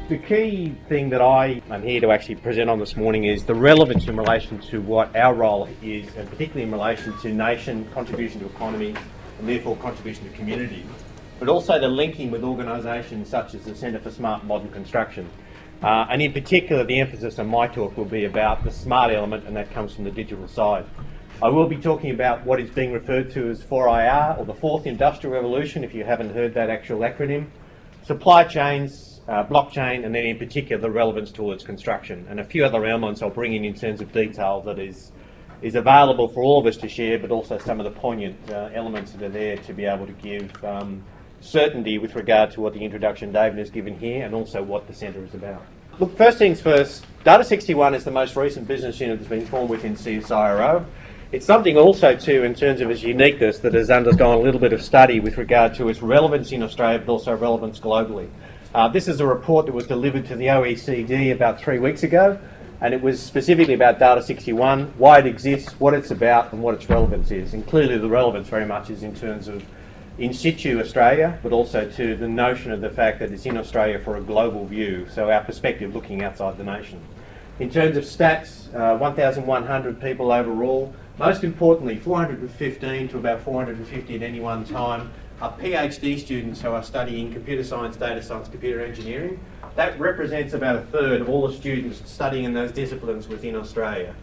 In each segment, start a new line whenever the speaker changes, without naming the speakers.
The key thing that I am here to actually present on this morning is the relevance in relation to what our role is, and particularly in relation to nation, contribution to economy, and therefore contribution to community, but also the linking with organisations such as the Centre for Smart Modern Construction. And in particular, the emphasis on my talk will be about the smart element, and that comes from the digital side. I will be talking about what is being referred to as 4IR, or the Fourth Industrial Revolution, if you haven't heard that actual acronym, supply chains, blockchain, and then in particular the relevance towards construction, and a few other elements I'll bring in terms of detail that is available for all of us to share, but also some of the poignant elements that are there to be able to give certainty with regard to what the introduction David has given here, and also what the centre is about. Look, first things first, Data61 is the most recent business unit that's been formed within CSIRO. It's something also too, in terms of its uniqueness, that has undergone a little bit of study with regard to its relevance in Australia, but also relevance globally. This is a report that was delivered to the OECD about 3 weeks ago, and it was specifically about Data61, why it exists, what it's about, and what its relevance is. And clearly the relevance very much is in terms of in situ Australia, but also to the notion of the fact that it's in Australia for a global view, so our perspective looking outside the nation. In terms of stats, 1,100 people overall. Most importantly, 415 to about 450 at any one time are PhD students who are studying computer science, data science, computer engineering. That represents about a third of all the students studying in those disciplines within Australia.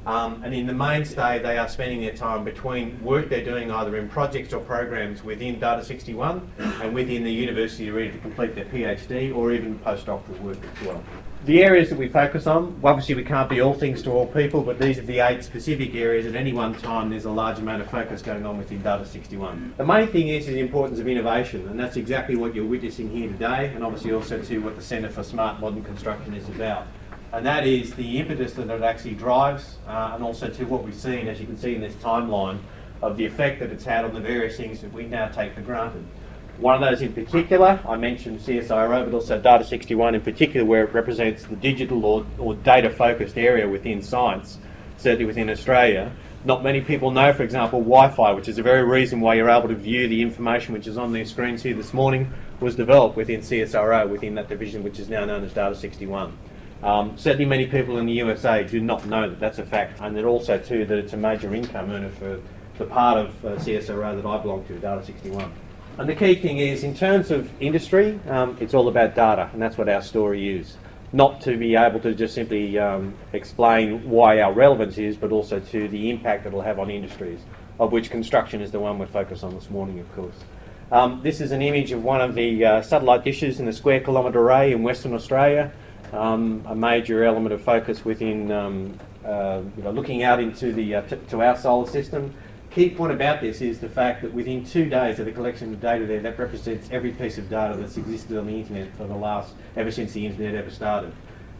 And in the mainstay, they are spending their time between work they're doing either in projects or programs within Data61 and within the university ready to complete their PhD or even postdoctoral work as well. The areas that we focus on, obviously we can't be all things to all people, but these are the 8 specific areas. At any one time there's a large amount of focus going on within Data61. The main thing is the importance of innovation, and that's exactly what you're witnessing here today, and obviously also to what the Centre for Smart Modern Construction is about. And that is the impetus that it actually drives, and also to what we've seen, as you can see in this timeline, of the effect that it's had on the various things that we now take for granted. One of those in particular, I mentioned CSIRO, but also Data61 in particular, where it represents the digital or data-focused area within science, certainly within Australia. Not many people know, for example, Wi-Fi, which is the very reason why you're able to view the information which is on these screens here this morning, was developed within CSIRO, within that division which is now known as Data61. Certainly many people in the USA do not know that that's a fact, and that also too that it's a major income earner for the part of CSIRO that I belong to, Data61. And the key thing is, in terms of industry, it's all about data, and that's what our story is. Not to be able to just simply explain why our relevance is, but also to the impact it'll have on industries, of which construction is the one we're focused on this morning, of course. This is an image of one of the satellite dishes in the square kilometre array in Western Australia. A major element of focus within looking out into to our solar system. Key point about this is the fact that within 2 days of the collection of data there, that represents every piece of data that's existed on the internet ever since the internet ever started.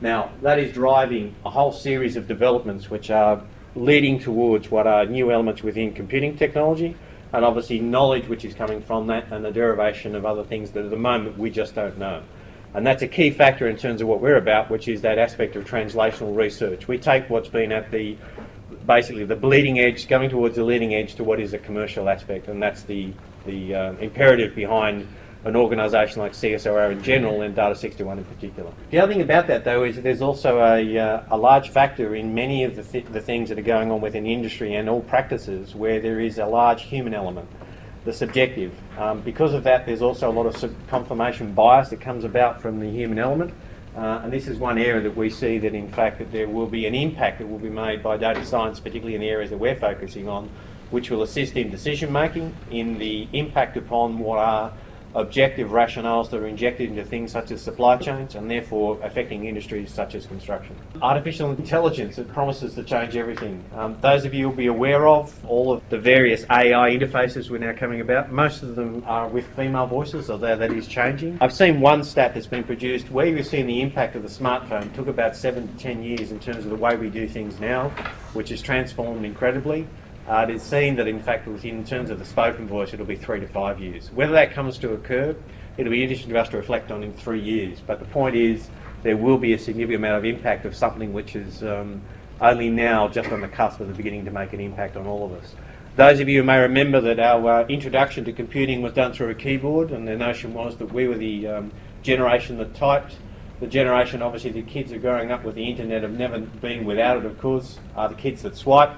Now, that is driving a whole series of developments which are leading towards what are new elements within computing technology, and obviously knowledge which is coming from that, and the derivation of other things that at the moment we just don't know. And that's a key factor in terms of what we're about, which is that aspect of translational research. We take what's been at basically the bleeding edge, going towards the leading edge to what is a commercial aspect, and that's the imperative behind an organisation like CSIRO in general and Data61 in particular. The other thing about that though is that there's also a large factor in many of the things that are going on within industry and all practices where there is a large human element, the subjective. Because of that, there's also a lot of confirmation bias that comes about from the human element. And this is one area that we see that in fact that there will be an impact that will be made by data science, particularly in the areas that we're focusing on, which will assist in decision making, in the impact upon what are objective rationales that are injected into things such as supply chains and therefore affecting industries such as construction. Artificial intelligence, it promises to change everything. Those of you will be aware of all of the various AI interfaces we're now coming about. Most of them are with female voices, although that is changing. I've seen one stat that's been produced where you've seen the impact of the smartphone. It took about 7 to 10 years in terms of the way we do things now, which has transformed incredibly. It is seen that in fact in terms of the spoken voice it'll be 3 to 5 years. Whether that comes to occur, it'll be interesting for us to reflect on in 3 years. But the point is there will be a significant amount of impact of something which is only now just on the cusp of the beginning to make an impact on all of us. Those of you who may remember that our introduction to computing was done through a keyboard, and the notion was that we were the generation that typed. The generation, obviously, the kids are growing up with the internet have never been without it, of course, are the kids that swipe.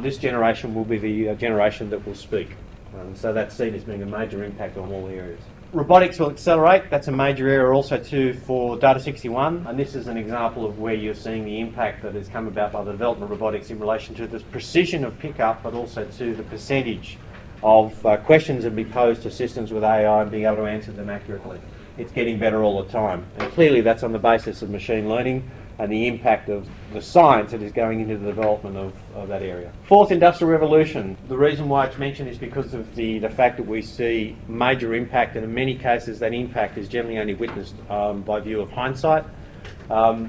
This generation will be the generation that will speak. So that's seen as being a major impact on all areas. Robotics will accelerate. That's a major area also too for Data 61, and this is an example of where you're seeing the impact that has come about by the development of robotics in relation to the precision of pickup, but also to the percentage of questions that be posed to systems with AI and being able to answer them accurately. It's getting better all the time, and clearly that's on the basis of machine learning and the impact of the science that is going into the development of that area. Fourth industrial revolution. The reason why it's mentioned is because of the fact that we see major impact, and in many cases that impact is generally only witnessed by view of hindsight.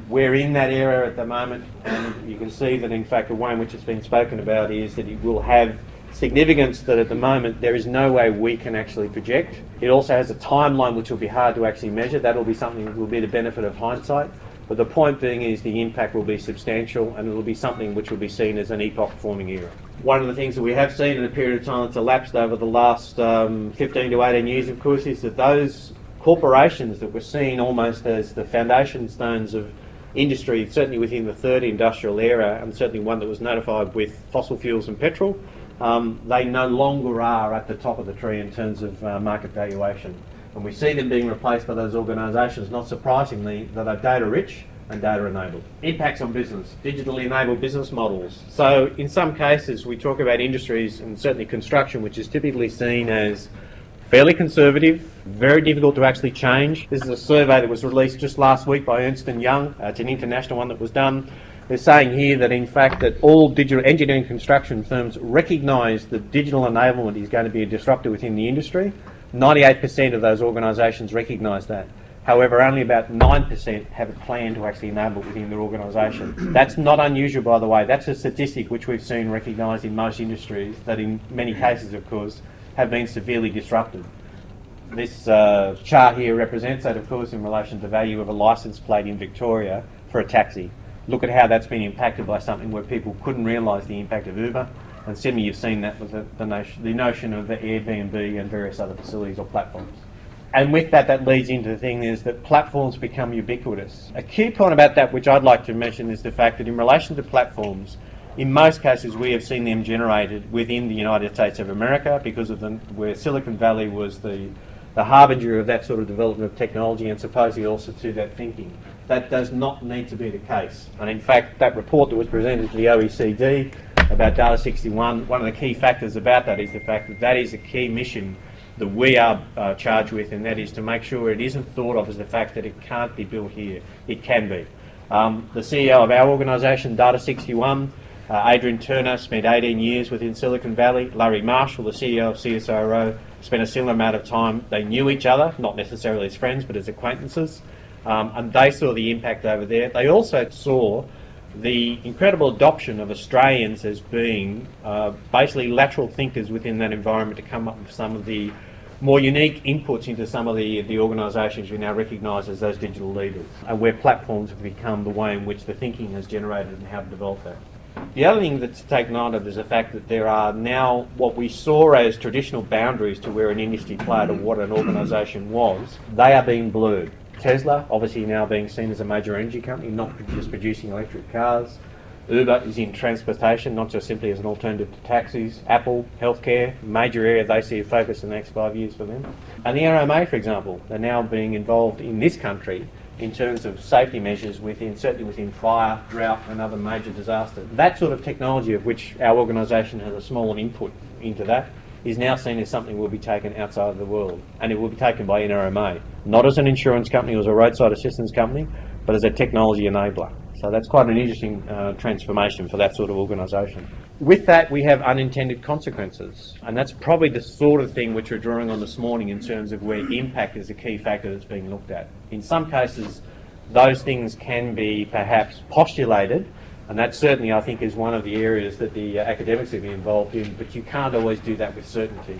We're in that era at the moment, and you can see that in fact the way in which it's been spoken about is that it will have significance that at the moment there is no way we can actually project. It also has a timeline which will be hard to actually measure. That will be something that will be the benefit of hindsight. But the point being is the impact will be substantial, and it will be something which will be seen as an epoch-forming era. One of the things that we have seen in a period of time that's elapsed over the last 15 to 18 years, of course, is that those corporations that were seen almost as the foundation stones of industry, certainly within the third industrial era, and certainly one that was notified with fossil fuels and petrol, they no longer are at the top of the tree in terms of market valuation. And we see them being replaced by those organisations, not surprisingly, that are data rich and data enabled. Impacts on business, digitally enabled business models. So in some cases we talk about industries, and certainly construction, which is typically seen as fairly conservative, very difficult to actually change. This is a survey that was released just last week by Ernst & Young. It's an international one that was done. They're saying here that in fact that all digital engineering construction firms recognise that digital enablement is going to be a disruptor within the industry. 98% of those organisations recognise that. However, only about 9% have a plan to actually enable it within their organisation. That's not unusual, by the way. That's a statistic which we've seen recognised in most industries that in many cases, of course, have been severely disrupted. This chart here represents that, of course, in relation to the value of a licence plate in Victoria for a taxi. Look at how that's been impacted by something where people couldn't realise the impact of Uber. And certainly you've seen that with the notion of the Airbnb and various other facilities or platforms. And with that, that leads into the thing is that platforms become ubiquitous. A key point about that which I'd like to mention is the fact that in relation to platforms, in most cases we have seen them generated within the United States of America because of where Silicon Valley was the harbinger of that sort of development of technology and supposedly also to that thinking. That does not need to be the case. And in fact, that report that was presented to the OECD about Data 61, one of the key factors about that is the fact that that is a key mission that we are charged with, and that is to make sure it isn't thought of as the fact that it can't be built here. It can be. The CEO of our organisation, Data 61, Adrian Turner, spent 18 years within Silicon Valley. Larry Marshall, the CEO of CSIRO, spent a similar amount of time. They knew each other, not necessarily as friends, but as acquaintances, and they saw the impact over there. They also saw the incredible adoption of Australians as being basically lateral thinkers within that environment to come up with some of the more unique inputs into some of the organisations we now recognise as those digital leaders, and where platforms have become the way in which the thinking has generated and how to develop that. The other thing that's to take note of is the fact that there are now what we saw as traditional boundaries to where an industry played or what an organisation was, they are being blurred. Tesla, obviously now being seen as a major energy company, not just producing electric cars. Uber is in transportation, not just simply as an alternative to taxis. Apple, healthcare, major area they see a focus in the next 5 years for them. And the NRMA, for example, they're now being involved in this country in terms of safety measures certainly within fire, drought and other major disasters. That sort of technology, of which our organisation has a small input into that, is now seen as something will be taken outside of the world, and it will be taken by NRMA, not as an insurance company or as a roadside assistance company, but as a technology enabler. So that's quite an interesting transformation for that sort of organisation. With that, we have unintended consequences, and that's probably the sort of thing which we're drawing on this morning in terms of where impact is a key factor that's being looked at. In some cases, those things can be perhaps postulated, and that certainly, I think, is one of the areas that the academics have been involved in, but you can't always do that with certainty.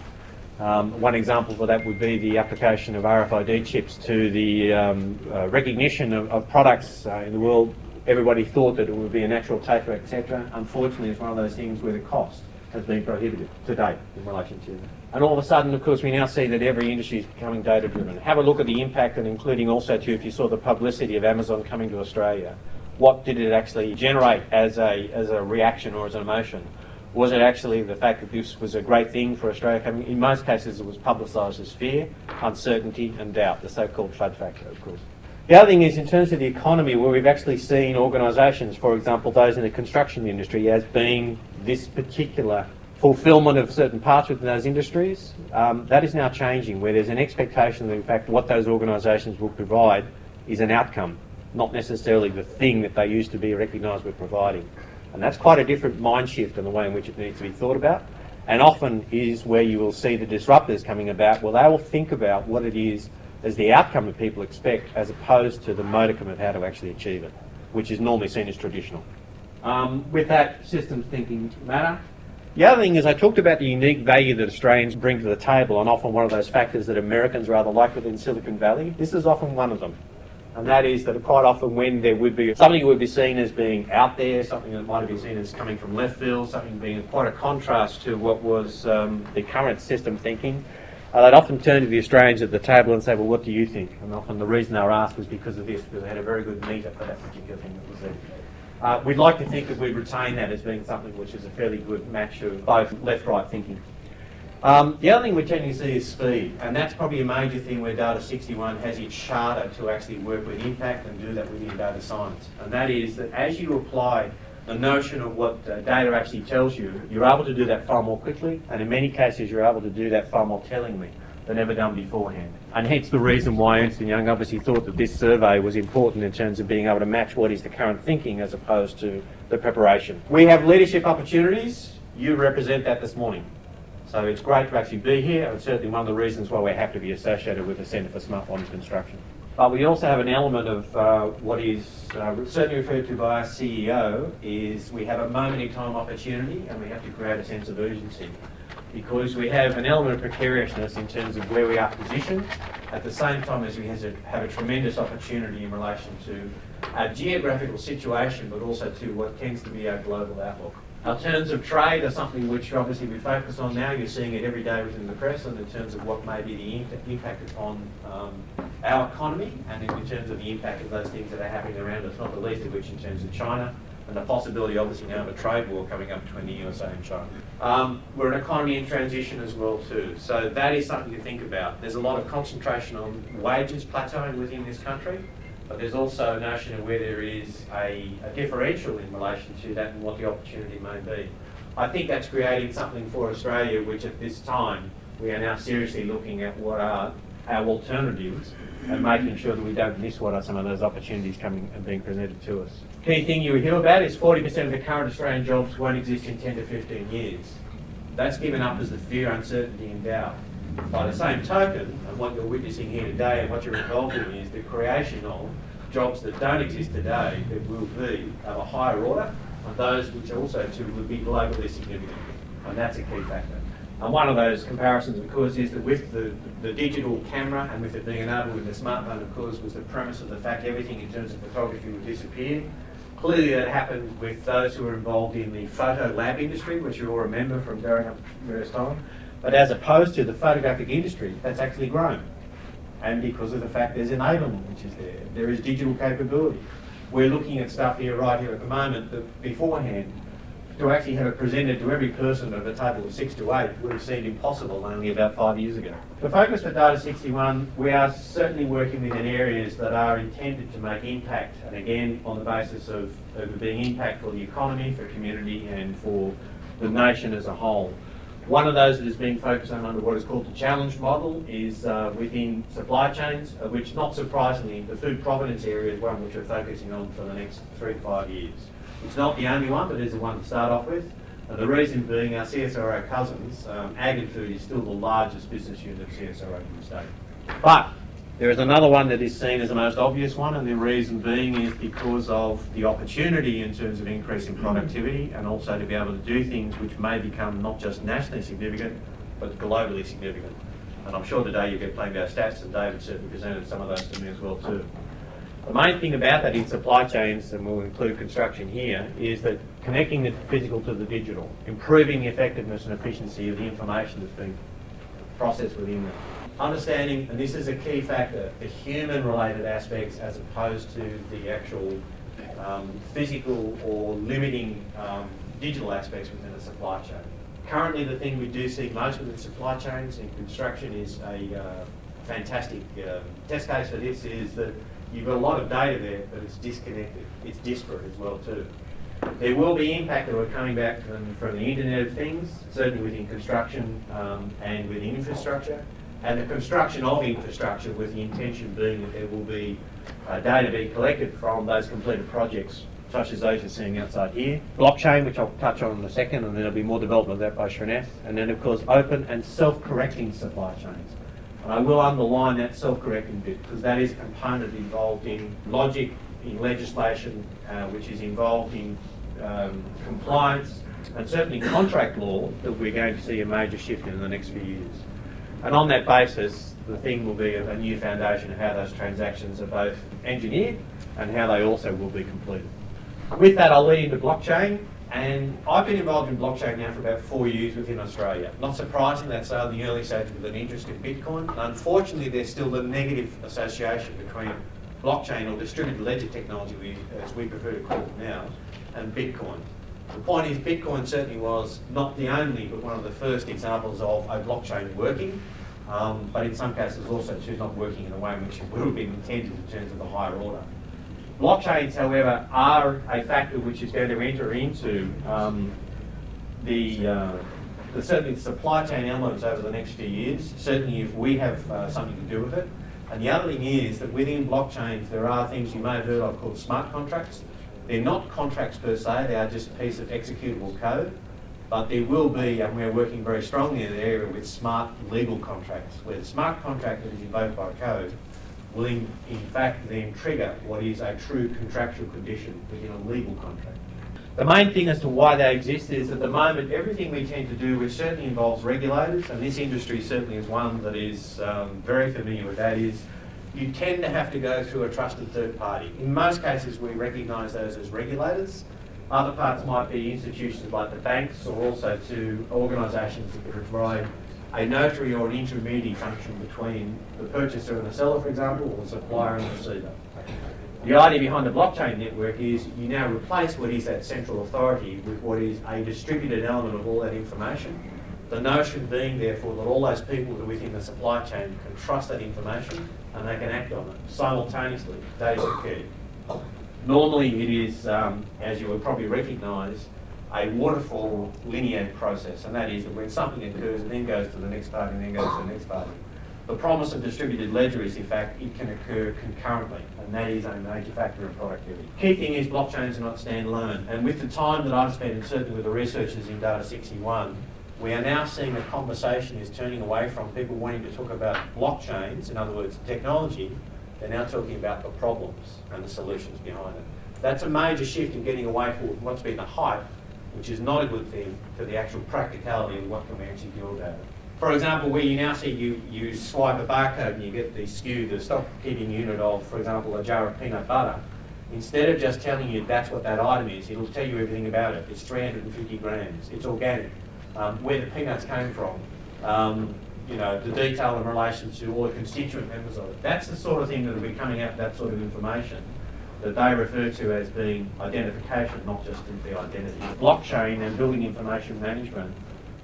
One example for that would be the application of RFID chips to the recognition of products in the world. Everybody thought that it would be a natural taper, etc. Unfortunately, it's one of those things where the cost has been prohibited to date in relation to that. And all of a sudden, of course, we now see that every industry is becoming data-driven. Have a look at the impact, and including also too, if you saw the publicity of Amazon coming to Australia, what did it actually generate as a reaction or as an emotion? Was it actually the fact that this was a great thing for Australia coming? In most cases, it was publicised as fear, uncertainty and doubt, the so-called FUD factor, of course. The other thing is, in terms of the economy, where we've actually seen organisations, for example, those in the construction industry, as being this particular fulfilment of certain parts within those industries, that is now changing, where there's an expectation that, in fact, what those organisations will provide is an outcome, not necessarily the thing that they used to be recognised with providing. And that's quite a different mind shift in the way in which it needs to be thought about, and often is where you will see the disruptors coming about. Well, they will think about what it is as the outcome that people expect, as opposed to the modicum of how to actually achieve it, which is normally seen as traditional. With that, systems thinking matter. The other thing is, I talked about the unique value that Australians bring to the table, and often one of those factors that Americans rather like within Silicon Valley. This is often one of them. And that is that quite often when there would be something that would be seen as being out there, something that might be seen as coming from left field, something being quite a contrast to what was the current system thinking, they'd often turn to the Australians at the table and say, well, what do you think? And often the reason they were asked was because of this, because they had a very good meter for that particular thing that was there. We'd like to think that we'd retain that as being something which is a fairly good match of both left-right thinking. The other thing we're tending to see is speed, and that's probably a major thing where Data 61 has its charter to actually work with impact and do that within data science. And that is that as you apply the notion of what data actually tells you, you're able to do that far more quickly, and in many cases you're able to do that far more tellingly than ever done beforehand. And hence the reason why Ernst & Young obviously thought that this survey was important in terms of being able to match what is the current thinking as opposed to the preparation. We have leadership opportunities. You represent that this morning. So it's great to actually be here, and certainly one of the reasons why we have to be associated with the Centre for Smart Modern Construction. But we also have an element of what is certainly referred to by our CEO, is we have a moment in time opportunity, and we have to create a sense of urgency, because we have an element of precariousness in terms of where we are positioned, at the same time as we have a tremendous opportunity in relation to our geographical situation, but also to what tends to be our global outlook. Our terms of trade are something which obviously we focus on now. You're seeing it every day within the press, and in terms of what may be the impact upon our economy, and in terms of the impact of those things that are happening around us, not the least of which in terms of China, and the possibility obviously now of a trade war coming up between the USA and China. We're an economy in transition as well too, so that is something to think about. There's a lot of concentration on wages plateauing within this country, but there's also a notion of where there is a differential in relation to that and what the opportunity may be. I think that's creating something for Australia which at this time we are now seriously looking at what are our alternatives and making sure that we don't miss what are some of those opportunities coming and being presented to us. Key thing you hear about is 40% of the current Australian jobs won't exist in 10 to 15 years. That's given up as the fear, uncertainty and doubt. By the same token, and what you're witnessing here today and what you're involved in is the creation of jobs that don't exist today that will be of a higher order, and those which also too will be globally significant. And that's a key factor. And one of those comparisons, of course, is that with the digital camera and with it being enabled with the smartphone, of course, was the premise of the fact everything in terms of photography would disappear. Clearly that happened with those who were involved in the photo lab industry, which you all remember from growing up various times. But as opposed to the photographic industry, that's actually grown. And because of the fact there's enablement which is there. There is digital capability. We're looking at stuff right here at the moment that beforehand, to actually have it presented to every person at a table of 6 to 8 would have seemed impossible only about 5 years ago. The focus for Data 61, we are certainly working within areas that are intended to make impact, and again on the basis of being impact for the economy, for community and for the nation as a whole. One of those that is being focused on under what is called the challenge model is within supply chains, of which, not surprisingly, the food provenance area is one which we're focusing on for the next 3 to 5 years. It's not the only one, but it is the one to start off with. And the reason being our CSIRO cousins, Ag and Food is still the largest business unit of CSIRO in the state. But there is another one that is seen as the most obvious one, and the reason being is because of the opportunity in terms of increasing productivity and also to be able to do things which may become not just nationally significant, but globally significant. And I'm sure today you'll get plenty of stats, and David certainly presented some of those to me as well too. The main thing about that in supply chains, and we'll include construction here, is that connecting the physical to the digital, improving the effectiveness and efficiency of the information that's being processed within them. Understanding, and this is a key factor, the human-related aspects as opposed to the actual physical or limiting digital aspects within a supply chain. Currently, the thing we do see most within supply chains in construction is a fantastic test case for this is that you've got a lot of data there, but it's disconnected. It's disparate as well too. There will be impact that are coming back from the Internet of Things, certainly within construction and within infrastructure, and the construction of infrastructure with the intention being that there will be data being collected from those completed projects, such as those you're seeing outside here. Blockchain, which I'll touch on in a second, and then there'll be more development of that by Srineth. And then, of course, open and self-correcting supply chains. And I will underline that self-correcting bit, because that is a component involved in logic, in legislation, which is involved in compliance, and certainly contract law that we're going to see a major shift in the next few years. And on that basis, the thing will be a new foundation of how those transactions are both engineered and how they also will be completed. With that, I'll lead into blockchain, and I've been involved in blockchain now for about 4 years within Australia. Not surprising, that's in the early stage with an interest in Bitcoin. And unfortunately, there's still the negative association between blockchain or distributed ledger technology, as we prefer to call it now, and Bitcoin. The point is, Bitcoin certainly was not the only, but one of the first examples of a blockchain working, but in some cases also too not working in a way in which it would have been intended in terms of the higher order. Blockchains, however, are a factor which is going to enter into certainly the supply chain elements over the next few years, certainly if we have something to do with it. And the other thing is that within blockchains there are things you may have heard of called smart contracts. They're not contracts per se, they are just a piece of executable code, but there will be, and we're working very strongly in the area with smart legal contracts, where the smart contract that is invoked by code will in fact then trigger what is a true contractual condition within a legal contract. The main thing as to why they exist is at the moment everything we tend to do, which certainly involves regulators, and this industry certainly is one that is very familiar with that, is you tend to have to go through a trusted third party. In most cases we recognise those as regulators. Other parts might be institutions like the banks, or also to organisations that provide a notary or an intermediary function between the purchaser and the seller, for example, or the supplier and the receiver. The idea behind the blockchain network is you now replace what is that central authority with what is a distributed element of all that information. The notion being, therefore, that all those people that are within the supply chain can trust that information and they can act on it simultaneously. That is the key. Normally it is, as you would probably recognise, a waterfall linear process, and that is that when something occurs, it then goes to the next party and then goes to the next party. The promise of distributed ledger is, in fact, it can occur concurrently, and that is a major factor in productivity. Key thing is blockchains are not standalone, and with the time that I've spent, and certainly with the researchers in Data 61, we are now seeing a conversation is turning away from people wanting to talk about blockchains, in other words, technology. They're now talking about the problems and the solutions behind it. That's a major shift in getting away from what's been the hype, which is not a good thing, to the actual practicality of what can we actually do about it. For example, where you now see you swipe a barcode and you get the SKU, the stock keeping unit of, for example, a jar of peanut butter, instead of just telling you that's what that item is, it'll tell you everything about it. It's 350 grams, it's organic, where the peanuts came from, the detail in relation to all the constituent members of it. That's the sort of thing that will be coming out of that sort of information that they refer to as being identification, not just the identity. Blockchain and building information management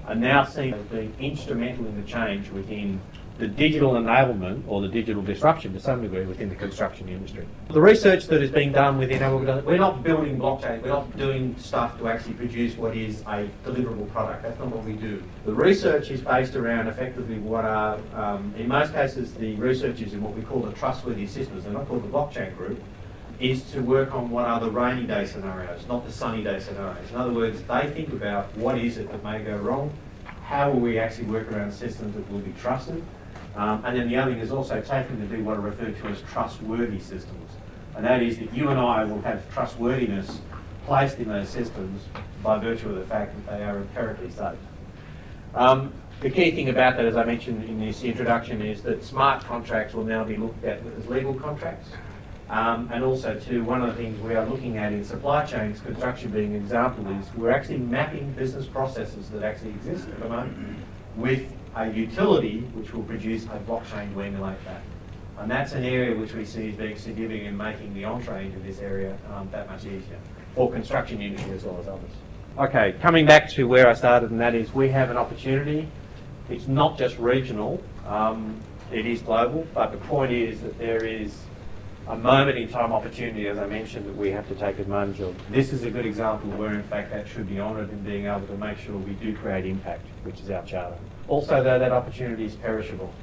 are now seen as being instrumental in the change within the digital enablement or the digital disruption to some degree within the construction industry. The research that is being done within our organisation, we're not building blockchain, we're not doing stuff to actually produce what is a deliverable product. That's not what we do. The research is based around effectively what are, in most cases, the research is in what we call the trustworthy systems. They're not called the blockchain group, is to work on what are the rainy day scenarios, not the sunny day scenarios. In other words, they think about what is it that may go wrong, how will we actually work around systems that will be trusted, and then the other thing is also taking to do what are referred to as trustworthy systems. And that is that you and I will have trustworthiness placed in those systems by virtue of the fact that they are empirically safe. The key thing about that, as I mentioned in this introduction, is that smart contracts will now be looked at as legal contracts. And also too, one of the things we are looking at in supply chains, construction being an example, is we're actually mapping business processes that actually exist at the moment with a utility which will produce a blockchain to emulate that. And that's an area which we see as being significant in making the entree into this area that much easier for construction industry as well as others. Okay, coming back to where I started, and that is we have an opportunity. It's not just regional, it is global, but the point is that there is a moment in time opportunity, as I mentioned, that we have to take advantage of. This is a good example where in fact that should be honoured in being able to make sure we do create impact, which is our charter. Also though, that opportunity is perishable.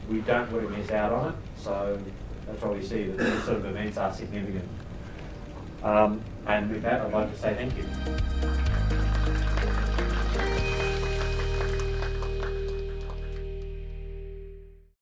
We don't want to miss out on it, so that's why we see that these sort of events are significant. And with that, I'd like to say thank you.